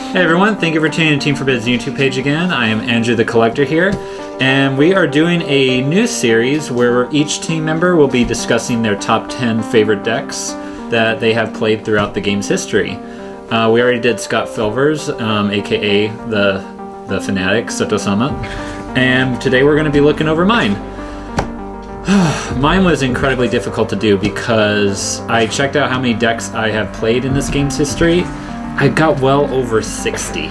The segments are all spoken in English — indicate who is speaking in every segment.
Speaker 1: Hey everyone, thank you for tuning in to Team Forbid's YouTube page again. I am Andrew the Collector here, and we are doing a new series where each team member will be discussing their top 10 favorite decks that they have played throughout the game's history. We already did Scott Filvers, aka the Fanatic, Soto-sama, and today we're going to be looking over mine. Mine was incredibly difficult to do because I checked out how many decks I have played in this game's history. I got well over 60.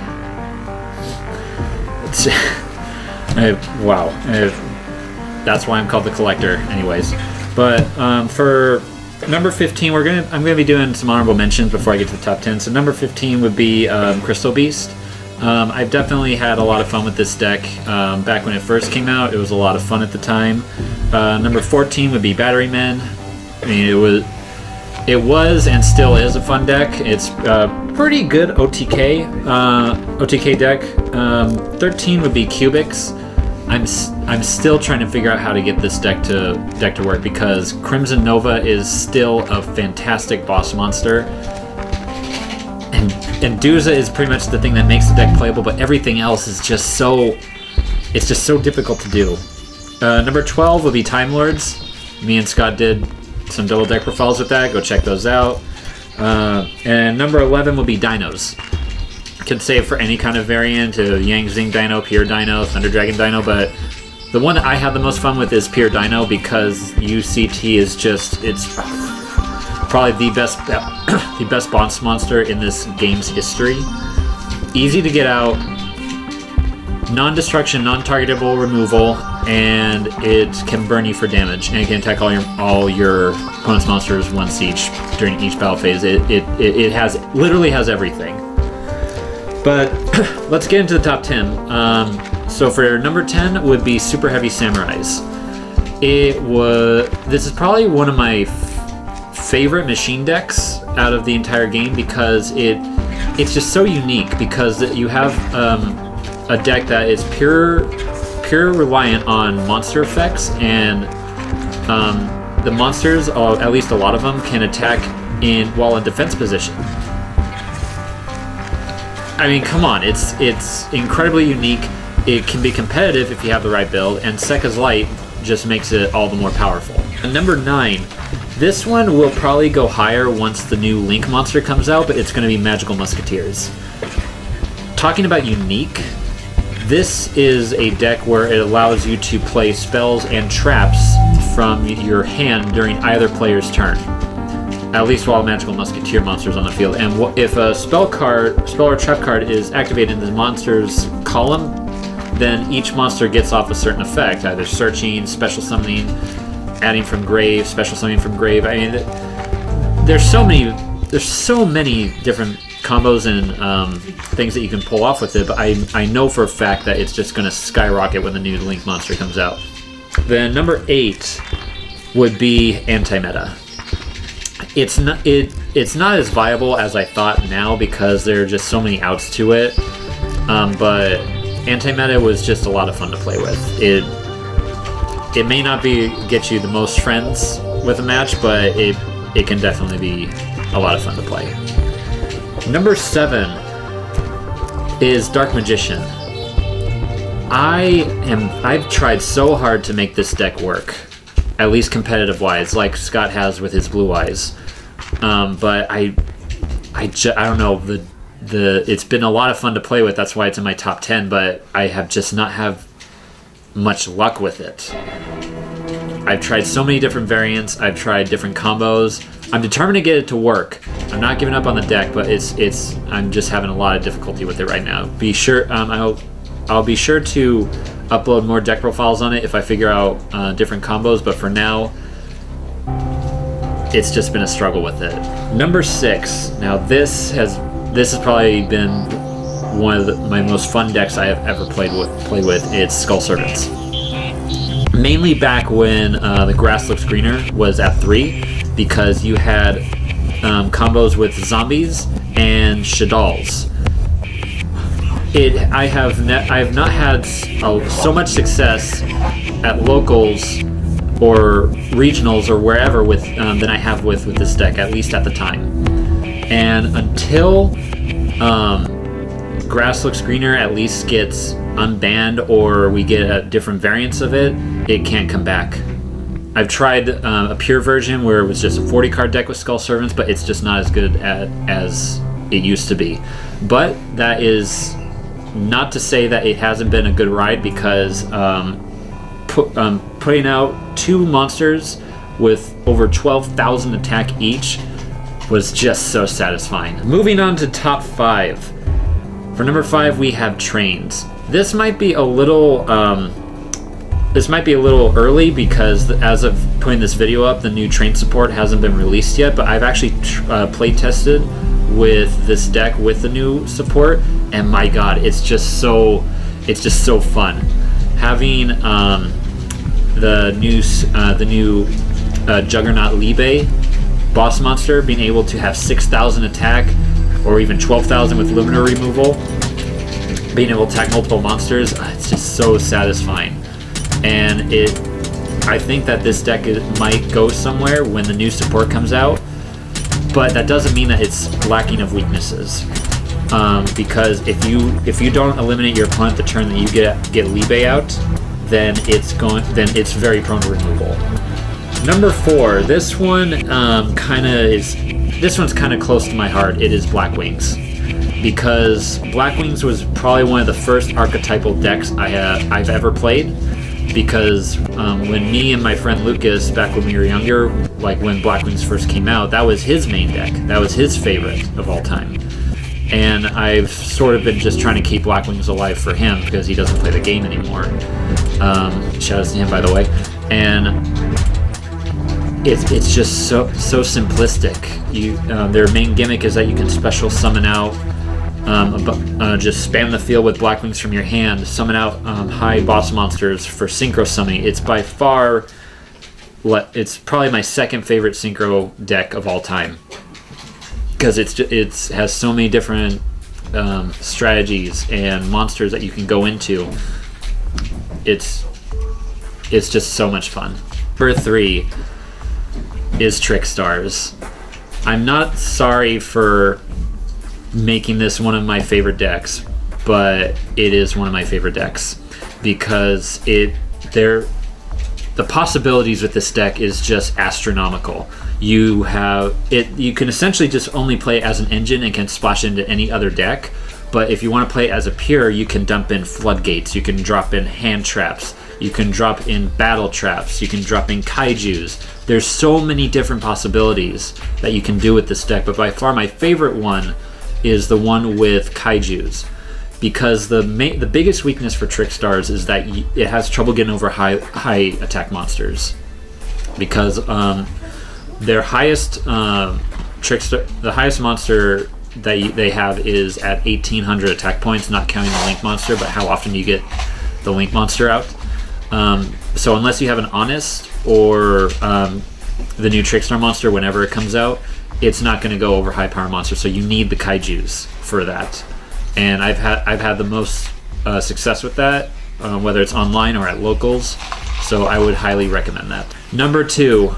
Speaker 1: Wow. That's why I'm called the Collector anyways. But for number 15, I'm gonna be doing some honorable mentions before I get to the top 10. So number 15 would be Crystal Beast. I've definitely had a lot of fun with this deck. Back when it first came out, it was a lot of fun at the time. Number 14 would be Battery Men. I mean, it was and still is a fun deck. It's pretty good OTK deck. 13 would be Cubics. I'm still trying to figure out how to get this deck to work because Crimson Nova is still a fantastic boss monster. And Duza is pretty much the thing that makes the deck playable, but everything else is just so difficult to do. Number 12 would be Time Lords. Me and Scott did some double deck profiles with that. Go check those out. And number 11 will be Dinos. Can save for any kind of variant, Yang Zing Dino, Pure Dino, Thunder Dragon Dino, but the one that I have the most fun with is Pure Dino because UCT is it's probably the best boss monster in this game's history. Easy to get out, non-destruction, non-targetable removal, and it can burn you for damage, and it can attack all your opponent's monsters once each during each battle phase. It literally has everything. But let's get into the top 10. So for number 10 would be Super Heavy Samurais. This is probably one of my favorite machine decks out of the entire game because it's just so unique because you have a deck that is pure reliant on monster effects, and the monsters, at least a lot of them, can attack while in defense position. I mean, come on, it's incredibly unique. It can be competitive if you have the right build, and Sekka's Light just makes it all the more powerful. And number 9, this one will probably go higher once the new Link monster comes out, but it's going to be Magical Musketeers. Talking about unique, this is a deck where it allows you to play spells and traps from your hand during either player's turn, at least while Magical Musketeer monster is on the field. And if a spell or trap card is activated in the monster's column, then each monster gets off a certain effect, either searching, special summoning, adding from grave, special summoning from grave. I mean, there's so many different combos and things that you can pull off with it, but I know for a fact that it's just going to skyrocket when the new Link monster comes out. Then number 8 would be Anti-Meta. It's not as viable as I thought now because there are just so many outs to it, but Anti-Meta was just a lot of fun to play with. It may not get you the most friends with a match, but it can definitely be a lot of fun to play. Number 7 is Dark Magician. I've tried so hard to make this deck work, at least competitive wise, like Scott has with his Blue Eyes. But I don't know, it's been a lot of fun to play with. That's why it's in my top 10, but I have just not have much luck with it. I've tried so many different variants. I've tried different combos. I'm determined to get it to work. I'm not giving up on the deck, but I'm just having a lot of difficulty with it right now. Be sure I'll be sure to upload more deck profiles on it if I figure out different combos, but for now it's just been a struggle with it. Number 6. Now this has probably been one of my most fun decks I have ever played with. It's Skull Servants. Mainly back when the Grass Looks Greener was at 3, because you had combos with zombies and Shaddolls. I have not had so much success at locals or regionals or wherever than I have with this deck, at least at the time. And until Grass Looks Greener at least gets unbanned or we get different variants of it, it can't come back. I've tried a pure version where it was just a 40 card deck with Skull Servants, but it's just not as good as it used to be. But that is not to say that it hasn't been a good ride, because putting out 2 monsters with over 12,000 attack each was just so satisfying. Moving on to top 5. For number 5, we have Trains. This might be a little early, because as of putting this video up, the new Train support hasn't been released yet, but I've actually play tested with this deck with the new support, and my god, it's just so fun. Having the new Juggernaut Libe boss monster being able to have 6,000 attack, or even 12,000 with Luminor removal, being able to attack multiple monsters, it's just so satisfying. And I think that this deck might go somewhere when the new support comes out, but that doesn't mean that it's lacking of weaknesses. Because if you don't eliminate your opponent the turn that you get Libe out, then it's very prone to removal. Number 4, this one's kind of close to my heart. It is Black Wings, because Black Wings was probably one of the first archetypal decks I've ever played. Because when me and my friend Lucas, back when we were younger, like when Black Wings first came out, that was his main deck. That was his favorite of all time. And I've sort of been just trying to keep Black Wings alive for him, because he doesn't play the game anymore. Shout out to him, by the way. And it's just so simplistic. Their main gimmick is that you can special summon out, just spam the field with Black Wings from your hand, summon out high boss monsters for synchro summoning. It's by far, it's probably my second favorite synchro deck of all time, because it has so many different strategies and monsters that you can go into. It's just so much fun. Number 3 is Trickstars. I'm not sorry for making this one of my favorite decks, but it is one of my favorite decks, because the possibilities with this deck is just astronomical. You can essentially just only play as an engine and can splash into any other deck, but if you want to play as a pure, you can dump in Floodgates, you can drop in Hand Traps, you can drop in Battle Traps, you can drop in Kaijus. There's so many different possibilities that you can do with this deck, but by far my favorite one is the one with Kaijus, because the biggest weakness for Trickstars is that it has trouble getting over high attack monsters, because their highest the highest monster that they have is at 1,800 attack points, not counting the Link monster, but how often you get the Link monster out. So unless you have an Honest or the new Trickstar monster whenever it comes out, it's not going to go over high power monsters. So you need the Kaijus for that. And I've had the most success with that, whether it's online or at locals. So I would highly recommend that. Number 2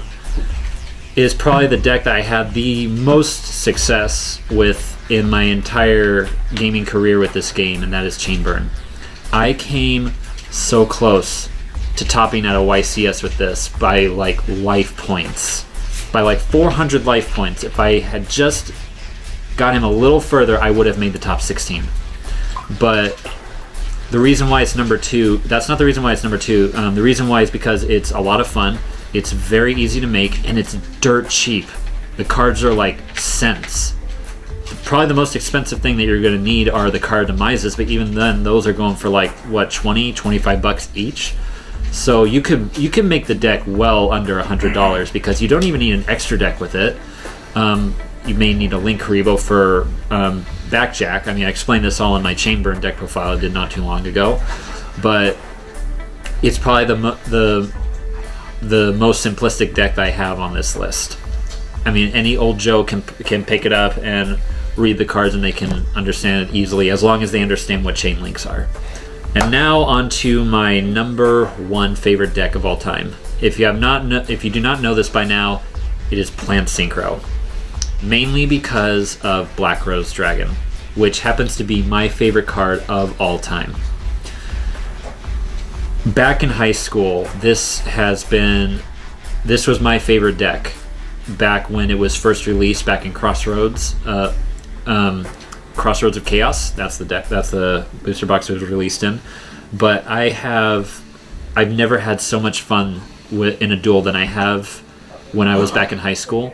Speaker 1: is probably the deck that I had the most success with in my entire gaming career with this game, and that is Chainburn. I came so close to topping at a YCS with this by like life points, by like 400 life points. If I had just got him a little further, I would have made the top 16. But the reason why it's number 2, that's not the reason why it's number 2. The reason why is because it's a lot of fun, it's very easy to make, and it's dirt cheap. The cards are like cents. Probably the most expensive thing that you're going to need are the card demises, but even then those are going for like what, 20-25 bucks each. So you can make the deck well under $100, because you don't even need an extra deck with it. You may need a Link Karibo for Backjack. I mean, I explained this all in my Chainburn deck profile I did not too long ago, but it's probably the most simplistic deck that I have on this list. I mean, any old Joe can pick it up and read the cards, and they can understand it easily, as long as they understand what chain links are. And now on to my number 1 favorite deck of all time. If you do not know this by now, it is Plant Synchro. Mainly because of Black Rose Dragon. which happens to be my favorite card of all time. Back in high school, this was my favorite deck back when it was first released, back in Crossroads. Crossroads of Chaos, that's the deck, that's the booster box it was released in. But I've never had so much fun in a duel than I have when I was back in high school.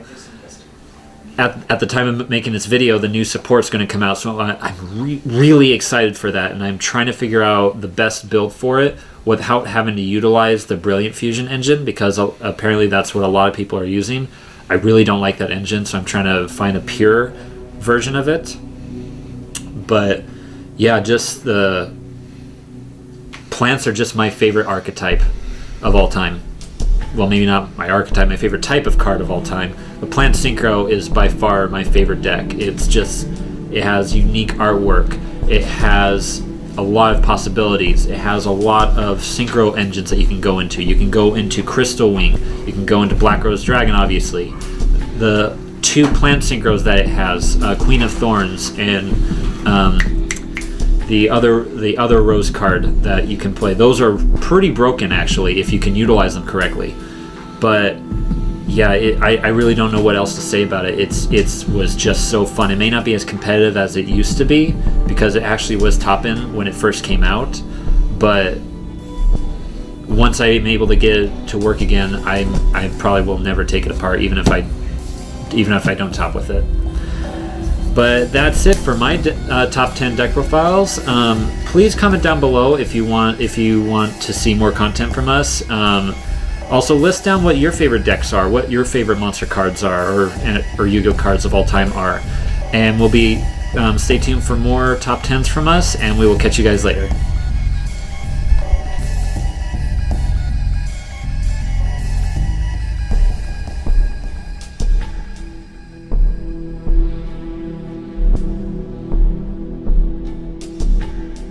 Speaker 1: At the time of making this video, the new support's going to come out, so I'm really excited for that, and I'm trying to figure out the best build for it without having to utilize the Brilliant Fusion engine, because apparently that's what a lot of people are using. I really don't like that engine, so I'm trying to find a pure version of it. But yeah, just the plants are just my favorite archetype of all time. Well, maybe not my archetype, my favorite type of card of all time. But Plant Synchro is by far my favorite deck. It has unique artwork. It has a lot of possibilities. It has a lot of synchro engines that you can go into. You can go into Crystal Wing. You can go into Black Rose Dragon, obviously. The 2 plant synchros that it has, Queen of Thorns and the other rose card that you can play. Those are pretty broken, actually, if you can utilize them correctly. But yeah, I really don't know what else to say about it. It was just so fun. It may not be as competitive as it used to be, because it actually was top-end when it first came out. But once I'm able to get it to work again, I probably will never take it apart, even if I don't top with it. But that's it for my top 10 deck profiles. Please comment down below if you want to see more content from us. Also, list down what your favorite decks are, what your favorite monster cards are, or Yu-Gi-Oh cards of all time are, and we'll be stay tuned for more top 10s from us, and we will catch you guys later.